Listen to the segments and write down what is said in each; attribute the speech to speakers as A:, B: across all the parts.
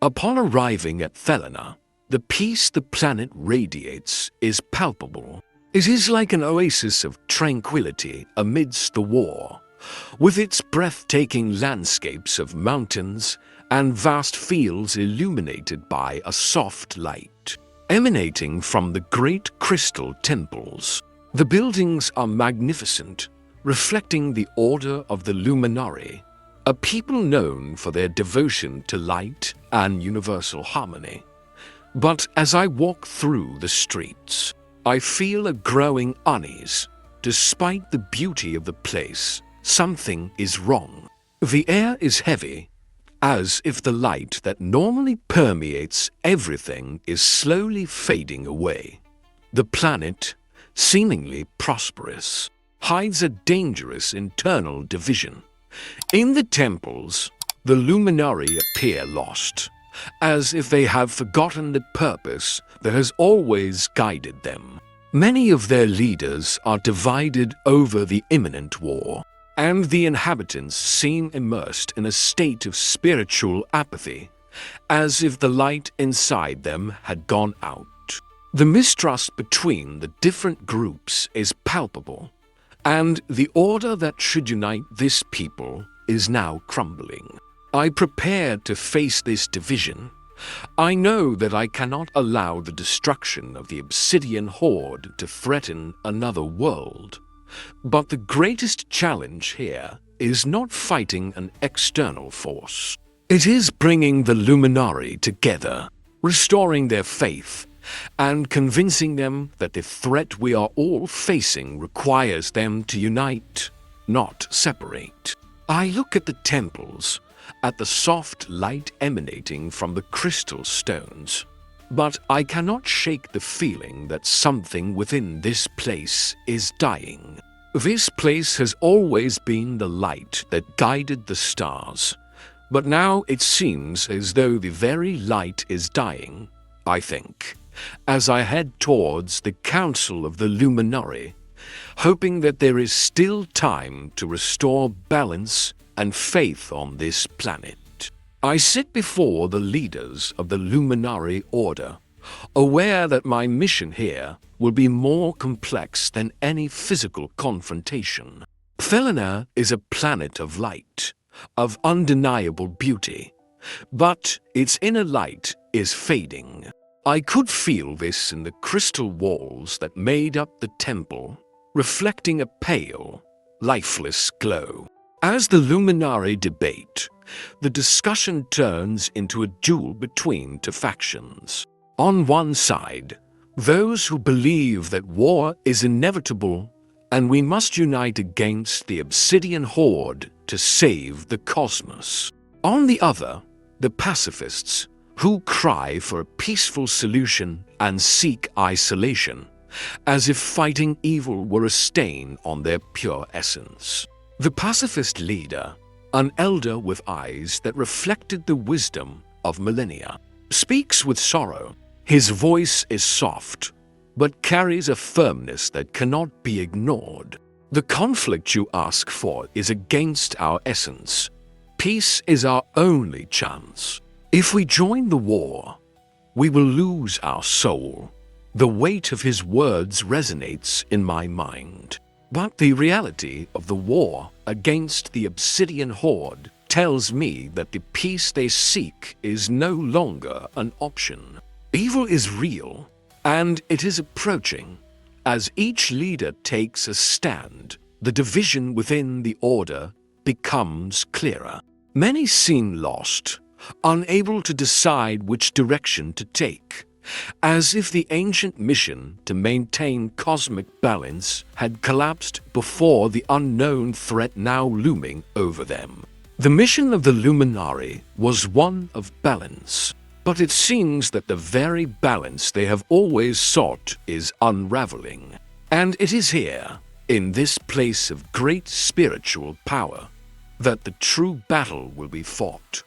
A: Upon arriving at Thelona, the peace the planet radiates is palpable. It is like an oasis of tranquility amidst the war, with its breathtaking landscapes of mountains and vast fields illuminated by a soft light emanating from the great crystal temples. The buildings are magnificent, reflecting the order of the Luminari, a people known for their devotion to light and universal harmony. But as I walk through the streets, I feel a growing unease. Despite the beauty of the place, something is wrong. The air is heavy, as if the light that normally permeates everything is slowly fading away. The planet, seemingly prosperous, hides a dangerous internal division. In the temples, the Luminari appear lost, as if they have forgotten the purpose that has always guided them. Many of their leaders are divided over the imminent war, and the inhabitants seem immersed in a state of spiritual apathy, as if the light inside them had gone out. The mistrust between the different groups is palpable, and the order that should unite this people is now crumbling. I prepare to face this division. I know that I cannot allow the destruction of the Obsidian Horde to threaten another world. But the greatest challenge here is not fighting an external force. It is bringing the Luminari together, restoring their faith, and convincing them that the threat we are all facing requires them to unite, not separate. I look at the temples, at the soft light emanating from the crystal stones, but I cannot shake the feeling that something within this place is dying. This place has always been the light that guided the stars, but now it seems as though the very light is dying, I think, as I head towards the Council of the Luminari, hoping that there is still time to restore balance and faith on this planet. I sit before the leaders of the Luminari Order, aware that my mission here will be more complex than any physical confrontation. Thelona is a planet of light, of undeniable beauty, but its inner light is fading. I could feel this in the crystal walls that made up the temple, reflecting a pale, lifeless glow. As the Luminari debate, the discussion turns into a duel between two factions. On one side, those who believe that war is inevitable and we must unite against the Obsidian Horde to save the cosmos. On the other, the pacifists, who cry for a peaceful solution and seek isolation, as if fighting evil were a stain on their pure essence. The pacifist leader, an elder with eyes that reflected the wisdom of millennia, speaks with sorrow. His voice is soft, but carries a firmness that cannot be ignored. The conflict you ask for is against our essence. Peace is our only chance. If we join the war, we will lose our soul. The weight of his words resonates in my mind. But the reality of the war against the Obsidian Horde tells me that the peace they seek is no longer an option. Evil is real, and it is approaching. As each leader takes a stand, the division within the Order becomes clearer. Many seem lost, unable to decide which direction to take, as if the ancient mission to maintain cosmic balance had collapsed before the unknown threat now looming over them. The mission of the Luminari was one of balance, but it seems that the very balance they have always sought is unraveling. And it is here, in this place of great spiritual power, that the true battle will be fought,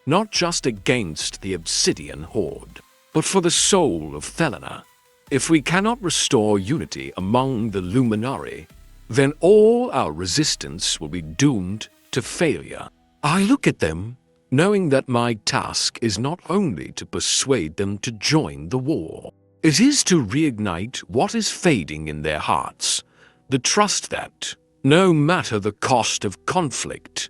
A: not just against the Obsidian Horde, but for the soul of Thelona. If we cannot restore unity among the Luminari, then all our resistance will be doomed to failure. I look at them, knowing that my task is not only to persuade them to join the war, it is to reignite what is fading in their hearts, the trust that, no matter the cost of conflict,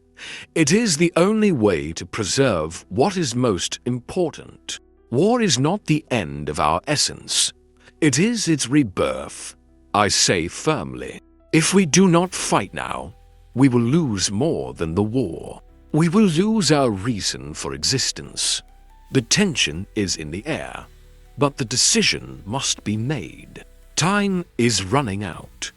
A: it is the only way to preserve what is most important. War is not the end of our essence. It is its rebirth. I say firmly, if we do not fight now, we will lose more than the war. We will lose our reason for existence. The tension is in the air, but the decision must be made. Time is running out.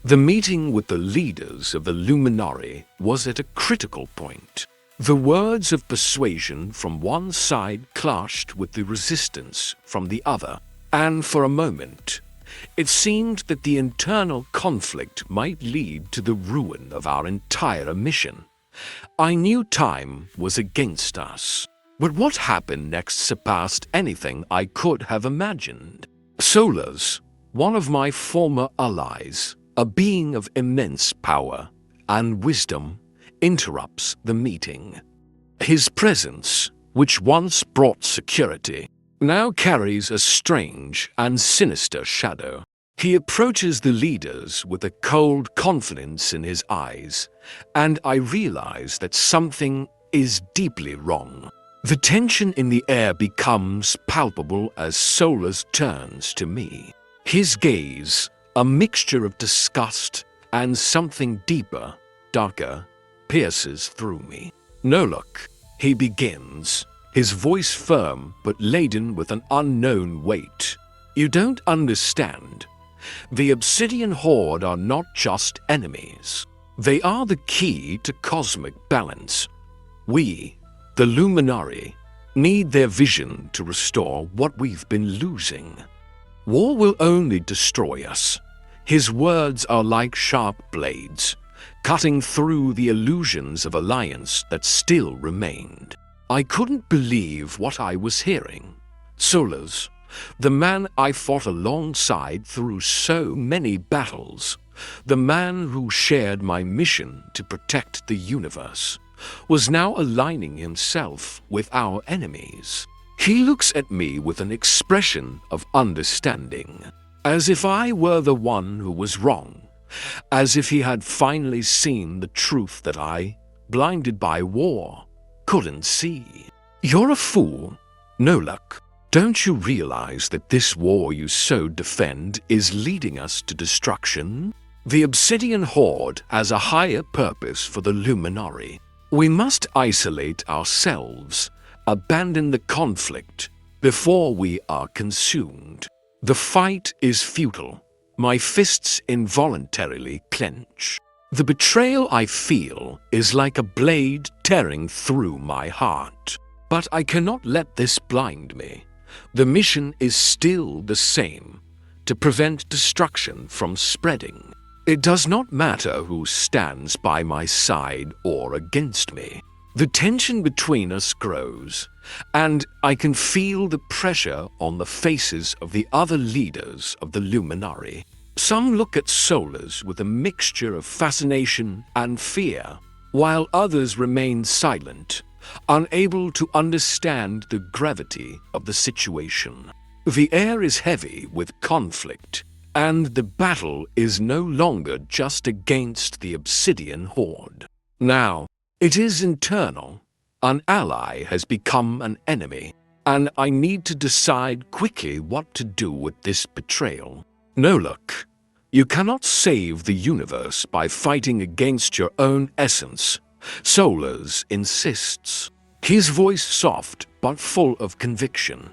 A: The meeting with the leaders of the Luminari was at a critical point. The words of persuasion from one side clashed with the resistance from the other, and for a moment, it seemed that the internal conflict might lead to the ruin of our entire mission. I knew time was against us, but what happened next surpassed anything I could have imagined. Solars, one of my former allies, a being of immense power and wisdom, interrupts the meeting. His presence, which once brought security, now carries a strange and sinister shadow. He approaches the leaders with a cold confidence in his eyes, and I realize that something is deeply wrong. The tension in the air becomes palpable as Solars turns to me. His gaze, a mixture of disgust and something deeper, darker, pierces through me. Nolak, he begins, his voice firm but laden with an unknown weight. You don't understand. The Obsidian Horde are not just enemies. They are the key to cosmic balance. We, the Luminari, need their vision to restore what we've been losing. War will only destroy us. His words are like sharp blades, cutting through the illusions of alliance that still remained. I couldn't believe what I was hearing. Solars, the man I fought alongside through so many battles, the man who shared my mission to protect the universe, was now aligning himself with our enemies. He looks at me with an expression of understanding, as if I were the one who was wrong, as if he had finally seen the truth that I, blinded by war, couldn't see. You're a fool, Nolak. Don't you realize that this war you so defend is leading us to destruction? The Obsidian Horde has a higher purpose for the Luminari. We must isolate ourselves, abandon the conflict, before we are consumed. The fight is futile. My fists involuntarily clench. The betrayal I feel is like a blade tearing through my heart. But I cannot let this blind me. The mission is still the same, to prevent destruction from spreading. It does not matter who stands by my side or against me. The tension between us grows, and I can feel the pressure on the faces of the other leaders of the Luminari. Some look at Solars with a mixture of fascination and fear, while others remain silent, unable to understand the gravity of the situation. The air is heavy with conflict, and the battle is no longer just against the Obsidian Horde. Now, it is internal. An ally has become an enemy, and I need to decide quickly what to do with this betrayal. Nolak, you cannot save the universe by fighting against your own essence. Solars insists, his voice soft but full of conviction.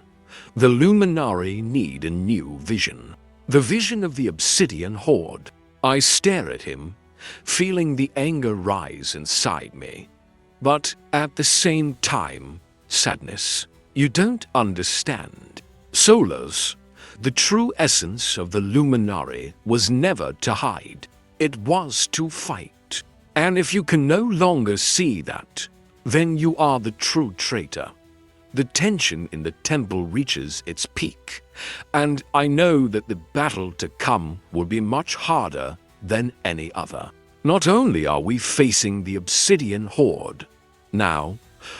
A: The Luminari need a new vision. The vision of the Obsidian Horde. I stare at him, feeling the anger rise inside me. But at the same time, sadness. You don't understand. Solars, the true essence of the Luminari was never to hide. It was to fight. And if you can no longer see that, then you are the true traitor. The tension in the temple reaches its peak, and I know that the battle to come will be much harder than any other. Not only are we facing the Obsidian Horde, now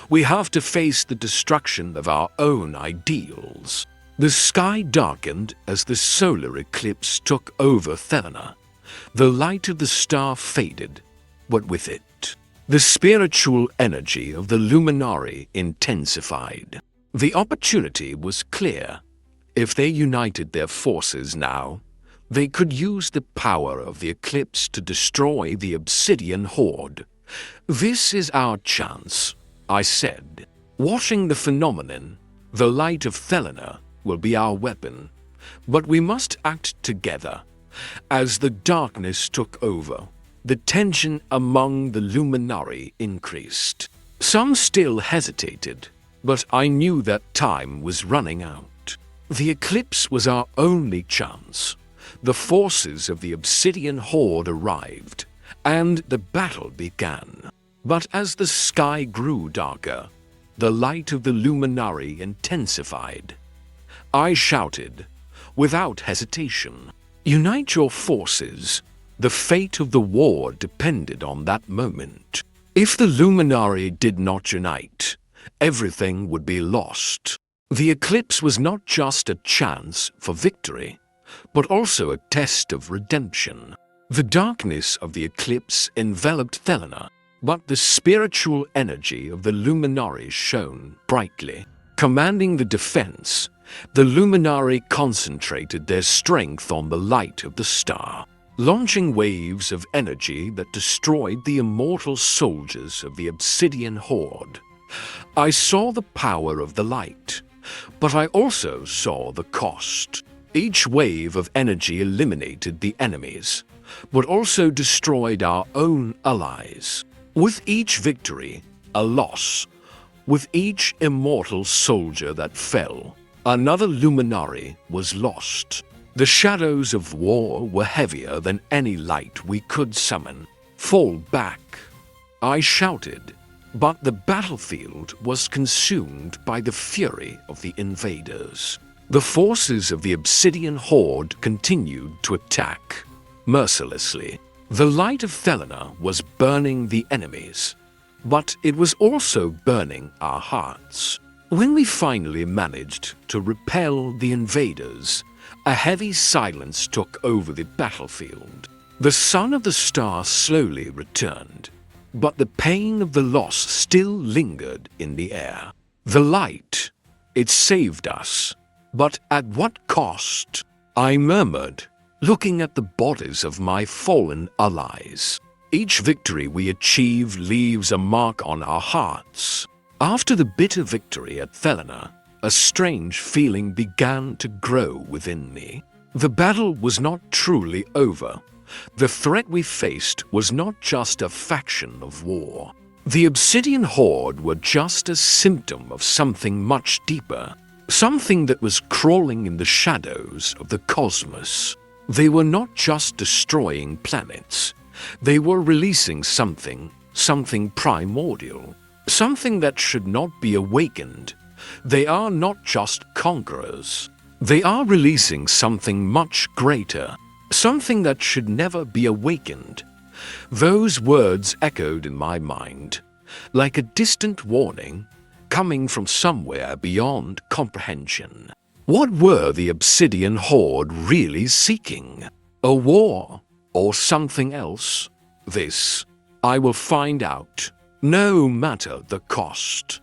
A: We have to face the destruction of our own ideals. The sky darkened as the solar eclipse took over Thelona. The light of the star faded, but with it, the spiritual energy of the Luminari intensified. The opportunity was clear. If they united their forces now, they could use the power of the eclipse to destroy the Obsidian Horde. "This is our chance," I said. "Watching the phenomenon, the light of Thelona will be our weapon, but we must act together." As the darkness took over, the tension among the Luminari increased. Some still hesitated, but I knew that time was running out. The eclipse was our only chance. The forces of the Obsidian Horde arrived, and the battle began. But as the sky grew darker, the light of the Luminari intensified. I shouted, without hesitation, "Unite your forces." The fate of the war depended on that moment. If the Luminari did not unite, everything would be lost. The eclipse was not just a chance for victory, but also a test of redemption. The darkness of the eclipse enveloped Thelona, but the spiritual energy of the Luminari shone brightly. Commanding the defense, the Luminari concentrated their strength on the light of the star, launching waves of energy that destroyed the immortal soldiers of the Obsidian Horde. I saw the power of the light, but I also saw the cost. Each wave of energy eliminated the enemies, but also destroyed our own allies. With each victory, a loss. With each immortal soldier that fell, another Luminari was lost. The shadows of war were heavier than any light we could summon. "Fall back," I shouted, but the battlefield was consumed by the fury of the invaders. The forces of the Obsidian Horde continued to attack, mercilessly. The light of Thelona was burning the enemies, but it was also burning our hearts. When we finally managed to repel the invaders, a heavy silence took over the battlefield. The sun of the star slowly returned, but the pain of the loss still lingered in the air. The light, it saved us, but at what cost? I murmured, looking at the bodies of my fallen allies. Each victory we achieve leaves a mark on our hearts. After the bitter victory at Thelona, a strange feeling began to grow within me. The battle was not truly over. The threat we faced was not just a faction of war. The Obsidian Horde were just a symptom of something much deeper, something that was crawling in the shadows of the cosmos. They were not just destroying planets. They were releasing something primordial, something that should not be awakened. They are not just conquerors. They are releasing something much greater, something that should never be awakened. Those words echoed in my mind, like a distant warning coming from somewhere beyond comprehension. What were the Obsidian Horde really seeking? A war, or something else? This, I will find out, no matter the cost.